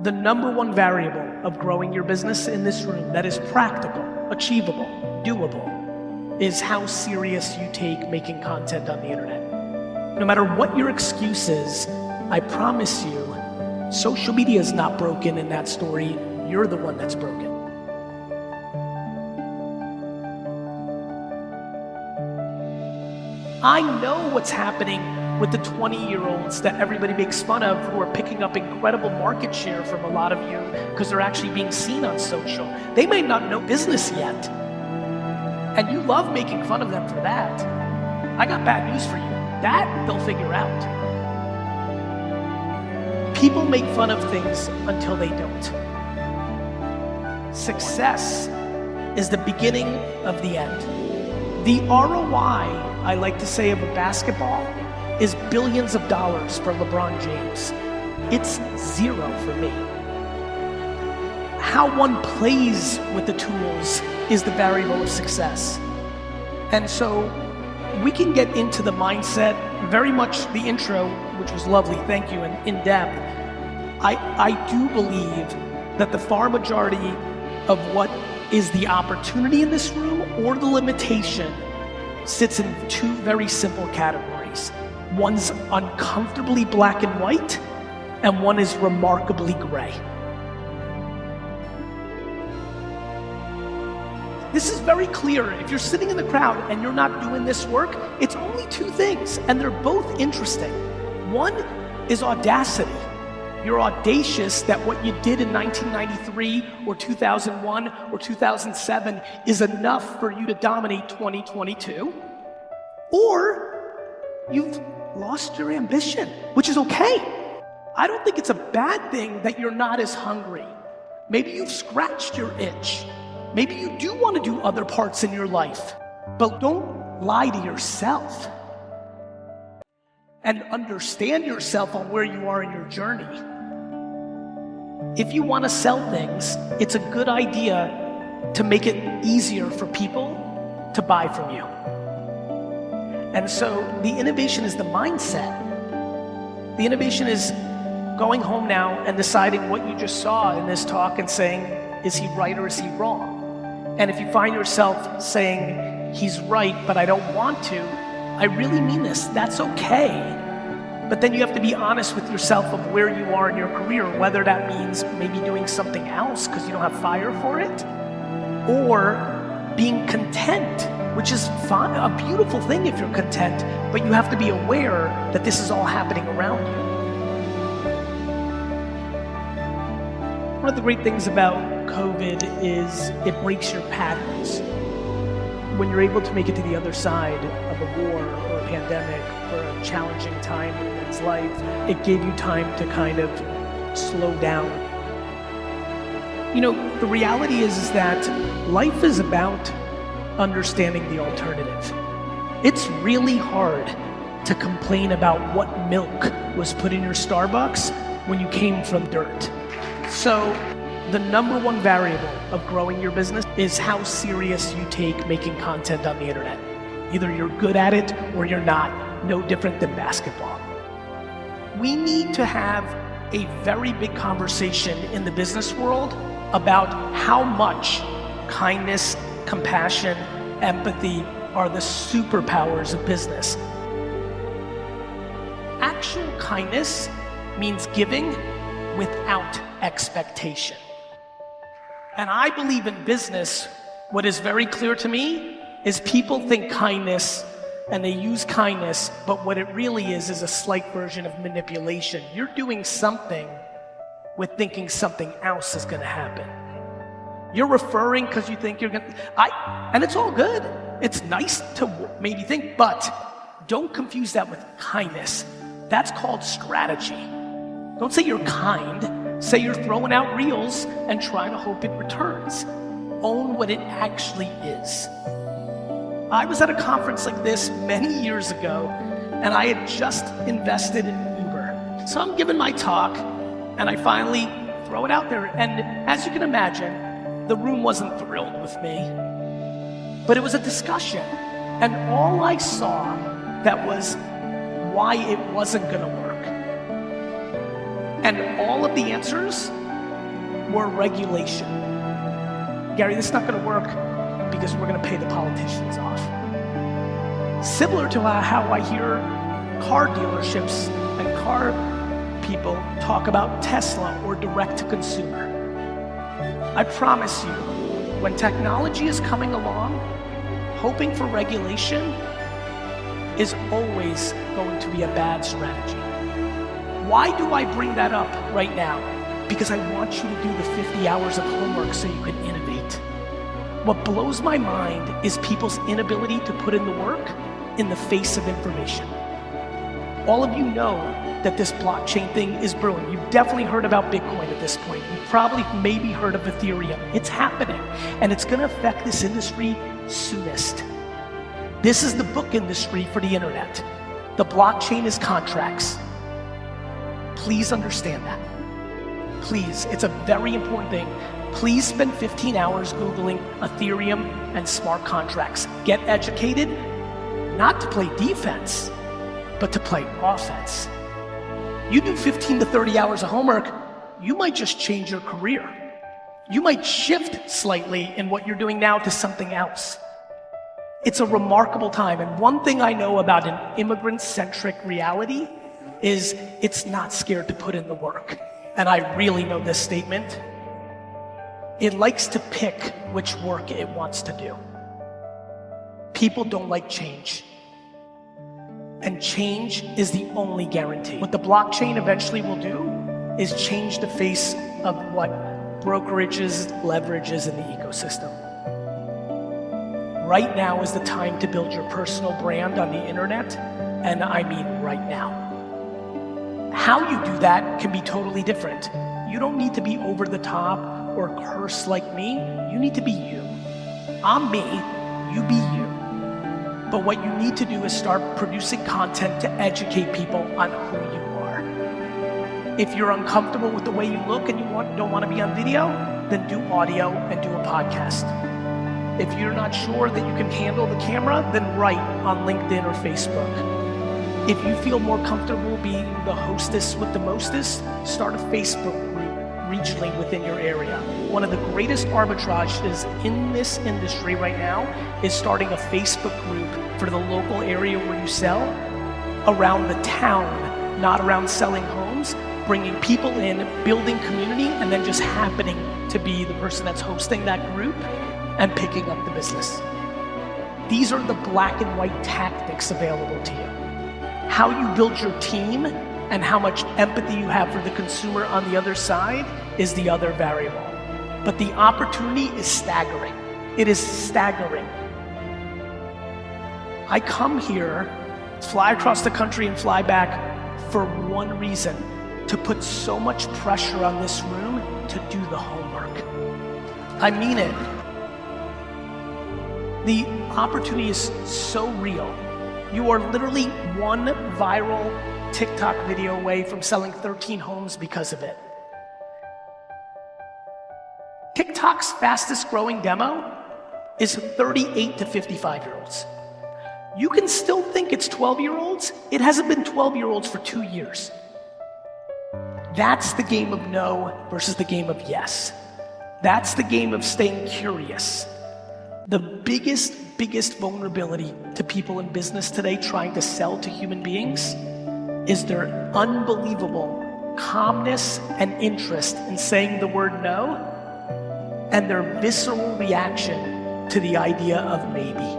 The number one variable of growing your business in this room that is practical, achievable, doable, is how serious you take making content on the internet. No matter what your excuse is, I promise you, social media is not broken in that story. You're the one that's broken. I know what's happening with the 20-year-olds that everybody makes fun of who are picking up incredible market share from a lot of you because they're actually being seen on social. They may not know business yet. And you love making fun of them for that. I got bad news for you. That they'll figure out. People make fun of things until they don't. Success is the beginning of the end. The ROI, I like to say, of a basketball is billions of dollars for LeBron James. It's zero for me. How one plays with the tools is the variable of success. And so we can get into the mindset, very much the intro, which was lovely, thank you, and in depth. I do believe that the far majority of what is the opportunity in this room or the limitation sits in two very simple categories. One's uncomfortably black and white, and one is remarkably gray. This is very clear. If you're sitting in the crowd and you're not doing this work, it's only two things, and they're both interesting. One is audacity. You're audacious that what you did in 1993 or 2001 or 2007 is enough for you to dominate 2022. Or you've lost your ambition, which is okay. I don't think it's a bad thing that you're not as hungry. Maybe you've scratched your itch. Maybe you do want to do other parts in your life, but don't lie to yourself. And understand yourself on where you are in your journey. If you want to sell things, it's a good idea to make it easier for people to buy from you. And so the innovation is the mindset. The innovation is going home now and deciding what you just saw in this talk and saying, is he right or is he wrong? And if you find yourself saying, he's right, but I don't want to, I really mean this, that's okay. But then you have to be honest with yourself of where you are in your career, whether that means maybe doing something else because you don't have fire for it, or being content, which is fine, a beautiful thing if you're content, but you have to be aware that this is all happening around you. One of the great things about COVID is it breaks your patterns. When you're able to make it to the other side of a war or a pandemic or a challenging time in one's life, it gave you time to kind of slow down. You know, the reality is that life is about understanding the alternative. It's really hard to complain about what milk was put in your Starbucks when you came from dirt. So the number one variable of growing your business is how serious you take making content on the internet. Either you're good at it or you're not, no different than basketball. We need to have a very big conversation in the business world about how much kindness, compassion, empathy are the superpowers of business. Actual kindness means giving without expectation. And I believe in business, what is very clear to me is people think kindness and they use kindness, but what it really is a slight version of manipulation. You're doing something with thinking something else is gonna happen. You're referring because you think you're gonna, and it's all good. It's nice to maybe think, but don't confuse that with kindness. That's called strategy. Don't say you're kind, say you're throwing out reels and trying to hope it returns. Own what it actually is. I was at a conference like this many years ago, and I had just invested in Uber. So I'm giving my talk, and I finally throw it out there. And as you can imagine, the room wasn't thrilled with me, but it was a discussion. And all I saw that was why it wasn't gonna work. And all of the answers were regulation. Gary, this is not gonna work because we're gonna pay the politicians off. Similar to how I hear car dealerships and car people talk about Tesla or direct to consumer. I promise you, when technology is coming along, hoping for regulation is always going to be a bad strategy. Why do I bring that up right now? Because I want you to do the 50 hours of homework so you can innovate. What blows my mind is people's inability to put in the work in the face of information. All of you know that this blockchain thing is brewing. You've definitely heard about Bitcoin at this point. You've probably maybe heard of Ethereum. It's happening, and it's gonna affect this industry soonest. This is the book industry for the internet. The blockchain is contracts. Please understand that. Please, it's a very important thing. Please spend 15 hours Googling Ethereum and smart contracts. Get educated, not to play defense, but to play offense. You do 15 to 30 hours of homework, you might just change your career. You might shift slightly in what you're doing now to something else. It's a remarkable time, and one thing I know about an immigrant-centric reality is it's not scared to put in the work. And I really know this statement. It likes to pick which work it wants to do. People don't like change. And change is the only guarantee. What the blockchain eventually will do is change the face of what brokerages, leverage is in the ecosystem. Right now is the time to build your personal brand on the internet, and I mean right now. How you do that can be totally different. You don't need to be over the top or curse like me. You need to be you. I'm me, you be you. But what you need to do is start producing content to educate people on who you are. If you're uncomfortable with the way you look and you don't want to be on video, then do audio and do a podcast. If you're not sure that you can handle the camera, then write on LinkedIn or Facebook. If you feel more comfortable being the hostess with the mostest, start a Facebook group regionally within your area. One of the greatest arbitrages in this industry right now is starting a Facebook group for the local area where you sell, around the town, not around selling homes, bringing people in, building community, and then just happening to be the person that's hosting that group and picking up the business. These are the black and white tactics available to you. How you build your team and how much empathy you have for the consumer on the other side is the other variable. But the opportunity is staggering. It is staggering. I come here, fly across the country and fly back for one reason, to put so much pressure on this room to do the homework. I mean it. The opportunity is so real. You are literally one viral TikTok video away from selling 13 homes because of it. TikTok's fastest growing demo is 38 to 55-year-olds. You can still think it's 12-year-olds. It hasn't been 12-year-olds for 2 years. That's the game of no versus the game of yes. That's the game of staying curious. The biggest vulnerability to people in business today trying to sell to human beings is their unbelievable calmness and interest in saying the word no, and their visceral reaction to the idea of maybe.